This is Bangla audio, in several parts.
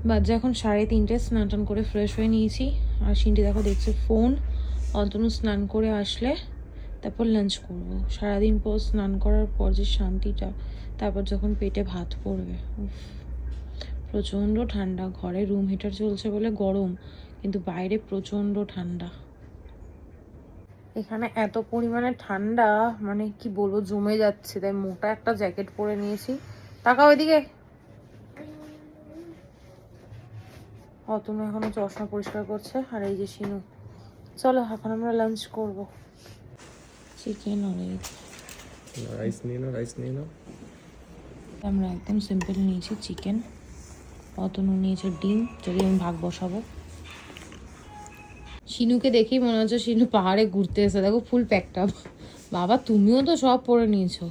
বাজে এখন 3:30, স্নান টান করে ফ্রেশ হয়ে নিয়েছি। আর সিনটি দেখো দেখছে ফোন। অন্তনু স্নান করে আসলে তারপর লাঞ্চ করবো। সারাদিন পর স্নান করার পর যে শান্তিটা, তারপর যখন পেটে ভাত পড়বে। প্রচণ্ড ঠান্ডা, ঘরে রুম হিটার চলছে বলে গরম, কিন্তু বাইরে প্রচণ্ড ঠান্ডা। এখানে এত পরিমাণে ঠান্ডা মানে কি বলবো, জমে যাচ্ছে, তাই মোটা একটা জ্যাকেট পরে নিয়েছি। তাকাও ওইদিকে। অতনু এখনো চশমা পরিষ্কার করছে, আর এই যে শিনু। চলো এখন আমরা লাঞ্চ করব। চিকেন আর রাইস নিয়ে নাও। আমরা একদম সিম্পল নিয়েছি চিকেন। অতনু নিয়েছে ডিম, যদি আমি ভাগ বসাবো। শিনুকে দেখেই মনে হচ্ছে শিনু পাহাড়ে ঘুরতে এসে, দেখো ফুল প্যাকড আপ। বাবা তুমিও তো সব পরে নিয়েছো,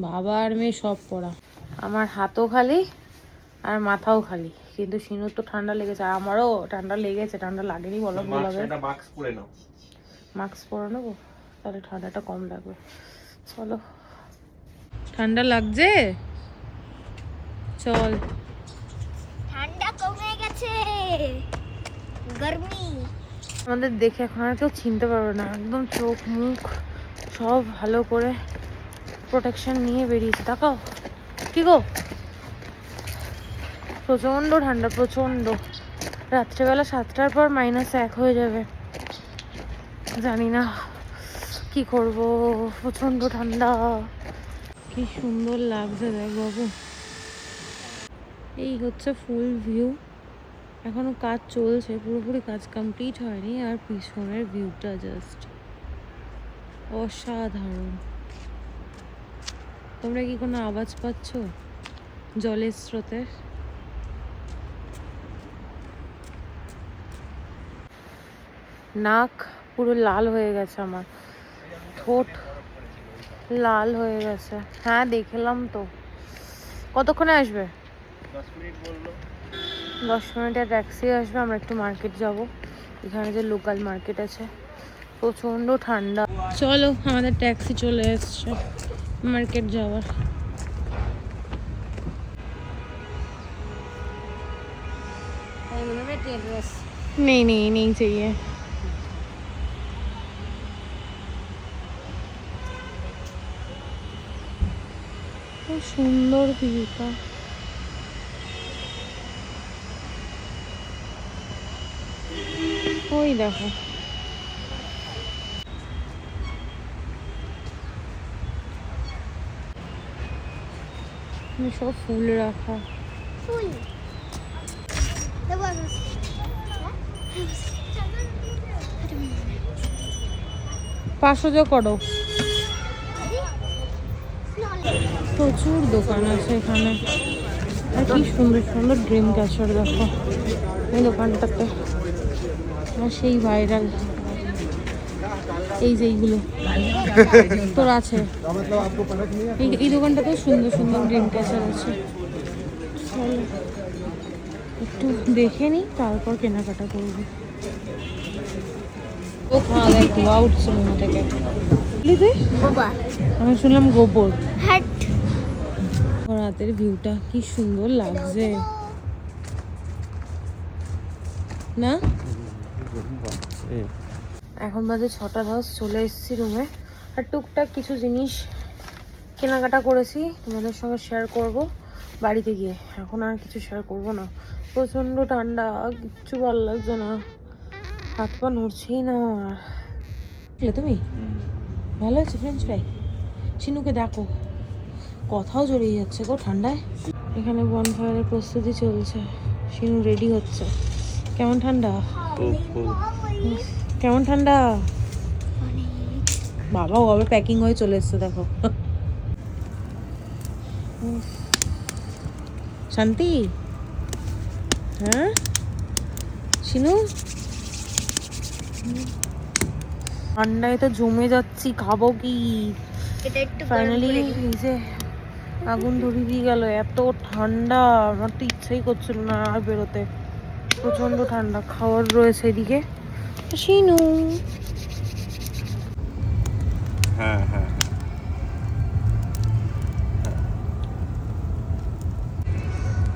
বাবা আর মেয়ে সব পরা। আমার হাতও খালি আর মাথাও খালি, কিন্তু শিনুর তো ঠান্ডা লেগেছে, আর আমারও ঠান্ডা লেগেছে। ঠান্ডা লাগেনি বলো, ভুল হবে। মাস্ক পরে নাও। মাস্ক পরে নেবো, তাহলে ঠান্ডাটা কম লাগবে। চলো। ঠান্ডা লাগছে, চল। ঠান্ডা কমে গেছে, গরমি। আমাদের দেখে এখন আর কেউ চিনতে পারবে না, একদম চোখ মুখ সব ভালো করে প্রোটেকশন নিয়ে বেরিয়েছে। তাকাও কি গো, প্রচণ্ড ঠান্ডা, প্রচণ্ড। রাত্রেবেলা 7টার পর -1 হয়ে যাবে, জানি না কি করব, প্রচণ্ড ঠান্ডা। কি সুন্দর লাগছে দেখ বাবু। এই হচ্ছে ফুল ভিউ। এখনো কাজ চলছে, পুরোপুরি কাজ কমপ্লিট হয়নি। আর পিছনের ভিউটা জাস্ট অসাধারণ। তোমরা কি কোনো আওয়াজ পাচ্ছ জলের স্রোতের? নাক পুরো লাল হয়ে গেছে আমার, ঠোঁট লাল হয়ে গেছে। হ্যাঁ দেখলাম তো। কতক্ষণে আসবে? 10 মিনিট বললো। 10 মিনিটে ট্যাক্সি আসবে। আমরা একটু মার্কেট যাব, এখানে যে লোকাল মার্কেট আছে। প্রচণ্ড ঠান্ডা। চলো, আমাদের ট্যাক্সি চলে এসছে মার্কেট যাওয়ার। नहीं नहीं नहीं चाहिए। খুব সুন্দর ভিউটা। ওই দেখো, সব ফুল রাখা। ফুল দেবো। 500 যা করো। প্রচুর দোকান আছে এখানে, আর কি সুন্দর সুন্দর ড্রিম ক্যাচার দেখো এই দোকানটাতে। আর সেই ভাইরাল এই যে এইগুলো তোর আছে, এই দোকানটাতেও সুন্দর সুন্দর ড্রিম ক্যাচার আছে। চলো একটু দেখে নিই, তারপর কেনাকাটা করবো। ও খাওয়া দেয়, ধোয়া উঠছে মনে থেকে। বাবা আমি শুনলাম গোবর। হাট রাতের ভিউটা কি সুন্দর লাগছে না? এখন বাজে 6:10, চলে এসেছি রুমে। আর টুকটাক কিছু জিনিস কেনাকাটা করেছি, তোমাদের সঙ্গে শেয়ার করব বাড়িতে গিয়ে। এখন আর কিছু শেয়ার করব না, প্রচণ্ড ঠান্ডা, কিচ্ছু ভালো লাগছে না, হাত পা নড়ছেই না। তুমি ভালো আছে ফ্রেঞ্চ ফ্রাই? শিনুকে দেখো, কথাও জড়িয়ে যাচ্ছে গো ঠান্ডায়। এখানে বনফায়ারের প্রস্তুতি চলছে, শিনু রেডি হচ্ছে। কেমন ঠান্ডা, কেমন ঠান্ডা বাবা, ও আবার প্যাকিং হয়ে চলে এসছে দেখো। শান্তি, হ্যাঁ শিনু, ঠান্ডায় তো জমে যাচ্ছি, খাবো কি? এটা একটু ফাইনালি এই যে আগুন ধরিয়ে দিয়ে গেল। এত ঠান্ডা, আমার তো ইচ্ছাই করছিল না আর বেরোতে, প্রচন্ড ঠান্ডা। খাওয়ার রয়েছে এদিকে। শিনু, হ্যাঁ হ্যাঁ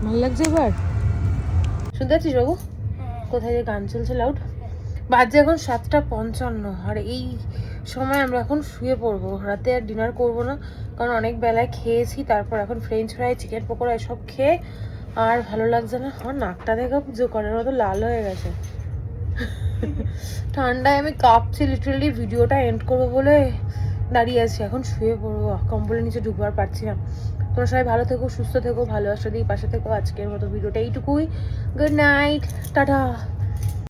ভালো লাগছে এবার? শুনতে পাচ্ছিস বাবু? কোথায় যে গান চলছে লাউড। বাজে এখন 7:55 আর এই সময় আমরা এখন শুয়ে পড়বো। রাতে আর ডিনার করবো না, কারণ অনেক বেলায় খেয়েছি। তারপর এখন ফ্রেঞ্চ ফ্রাই, চিকেন পকোড়া এসব খেয়ে আর ভালো লাগছে না। আমার নাকটা দেখো পুজো করার মতো লাল হয়ে গেছে। ঠান্ডায় আমি কাঁপছি লিটারালি। ভিডিওটা এন্ড করবো বলে দাঁড়িয়ে আছি, এখন শুয়ে পড়বো। কম্বলের নিচে ঢুকবার পারছি না। তোমরা সবাই ভালো থেকো, সুস্থ থেকো, ভালোবাসা দিয়ে পাশে থেকো। আজকের মতো ভিডিওটা এইটুকুই। Good night, tata.